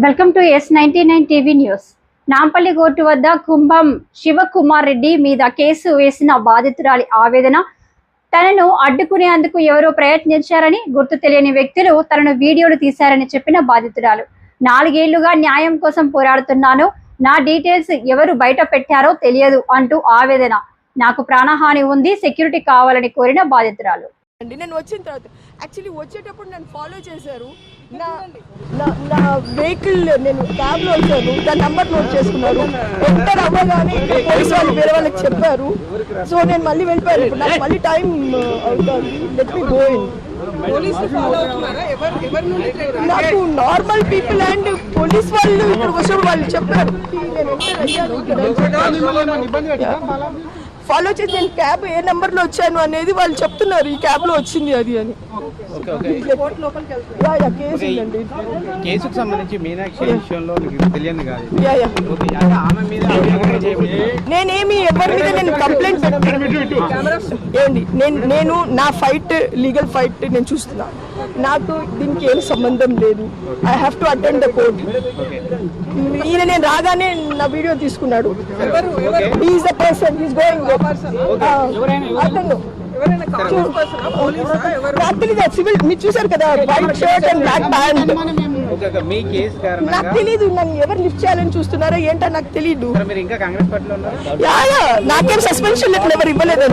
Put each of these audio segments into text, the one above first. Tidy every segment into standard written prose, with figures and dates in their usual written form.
Welcome to S99 TV news. Nampally court వద్ద కుంభం శివకుమార్ రెడ్డి మీద case వేసిన బాధితురాలి ఆవేదన. తనను అడ్డుకునేందుకు ఎవరో ప్రయత్నించారని, గుర్తు తెలియని వ్యక్తులు తనను వీడియోలు తీశారని చెప్పిన బాధితురాలు. 4 ఏళ్లుగా న్యాయం కోసం పోరాడుతున్నాను, నా డీటెయిల్స్ ఎవరు బయట పెట్టారో తెలియదు అంటూ ఆవేదన. నాకు ప్రాణహాని ఉంది, సెక్యూరిటీ కావాలని కోరిన బాధితురాలు. నేను వచ్చిన తర్వాత యాక్చువల్లీ వచ్చేటప్పుడు నన్ను ఫాలో చేశారు. నా వెహికల్ నేను క్యాబ్లో వచ్చాను, దాని నెంబర్ నోట్ చేసుకున్నారు. ఎంటర్ అవ్వగానే పోలీసు వాళ్ళు వేరే వాళ్ళకి చెప్పారు. సో నేను మళ్ళీ వెళ్ళిపోయాను. ఇప్పుడు నాకు మళ్ళీ టైం అవుతుంది. Let me go in. నాకు నార్మల్ పీపుల్ అండ్ పోలీస్ వాళ్ళు ఇప్పుడు వచ్చినప్పుడు వాళ్ళు చెప్పారు. ఫాలో చేసి నేను క్యాబ్ ఏ నెంబర్ లో వచ్చాను అనేది వాళ్ళు చెప్తున్నారు. ఈ క్యాబ్ లో వచ్చింది అది అని. కేసుకు సంబంధించి మీనాక్షి విషయంలో తెలియదు కాదు. నేనేమి ఎవరి మీద నేను కంప్లైంట్ ఏంటి, నేను నా ఫైట్ లీగల్ ఫైట్ నేను చూస్తున్నా. నాకు దీనికి ఏం సంబంధం లేదు. I have to attend the court. ఈయన నేను రాగానే నా వీడియో తీసుకున్నాడు. Is the person, is going. అతను సివిల్ మీరు చూసారు కదా, white shirt and black pant. నాకు తెలీదు నన్ను ఎవరు లిఫ్ట్ చేయాలని చూస్తున్నారో ఏంటో నాకు తెలీదు. నాకేం సస్పెన్షన్ లెటర్ ఎవరు ఇవ్వలేదు.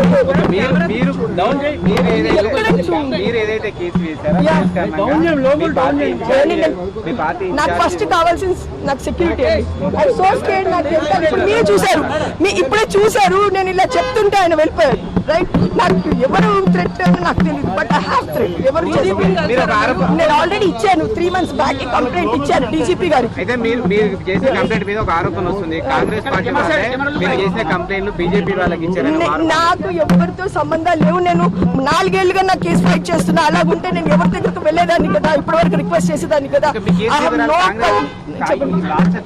నాకు ఫస్ట్ కావాల్సిన నాకు సెక్యూరిటీ అండి. సోర్స్ నాకు మీరే చూసారు, ఇప్పుడే చూసారు. నేను ఇలా చెప్తుంటే ఆయన వెళ్ళిపోయారు. రైట్, నాకు ఎవరు థ్రెట్ నాకు తెలియదు. But I have threat. ఎవరు నేను ఆల్రెడీ ఇచ్చాను 3 months బ్యాక్ కంప్లైంట్ ఇచ్చాను డీజీపీ గారికి. అయితే మీరు చేసిన కంప్లైంట్ మీద ఒక ఆరోపణ వస్తుంది, కాంగ్రెస్ పార్టీ మీరు చేసిన కంప్లైంట్ బీజేపీ వాళ్ళకి ఇచ్చారని. నాకు ఎవరితో సంబంధాలు లేవు. నేను 4 ఏళ్లుగా నా కేసు ఫైట్ చేస్తున్నా. అలాగుంటే నేను ఎవరి దగ్గరకు వెళ్ళేదాన్ని కదా, ఇప్పటి వరకు రిక్వెస్ట్ చేసేదాన్ని కదా.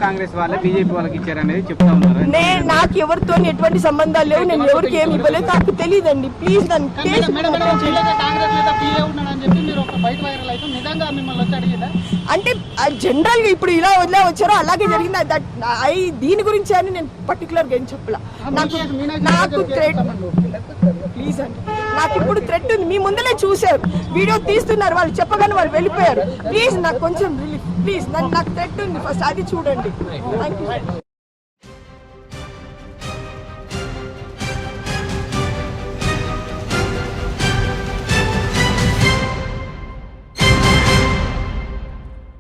కాంగ్రెస్ వాళ్ళ బీజేపీ వాళ్ళకి ఇచ్చారనేది చెప్తా ఉన్నారు. నాకు ఎవరితో ఎటువంటి సంబంధాలు లేవు. నేను ఎవరికి ఏమి ఇవ్వలేదు. నాకు తెలియదండి. ప్లీజ్ నన్ను అంటే జనరల్ గా ఇప్పుడు ఇలా వదిలే వచ్చారో అలాగే జరిగింది. దీని గురించి అని నేను పర్టికులర్ గా ఏం చెప్పలా. నాకు థ్రెట్ ప్లీజ్ అండి. నాకు ఇప్పుడు థ్రెట్ ఉంది. మీ ముందరే చూసారు, వీడియో తీస్తున్నారు. వాళ్ళు చెప్పగానే వాళ్ళు వెళ్ళిపోయారు. ప్లీజ్ నాకు కొంచెం రిలీఫ్. ప్లీజ్ నాకు థ్రెట్ ఉంది. ఫస్ట్ అది చూడండి. Thank you.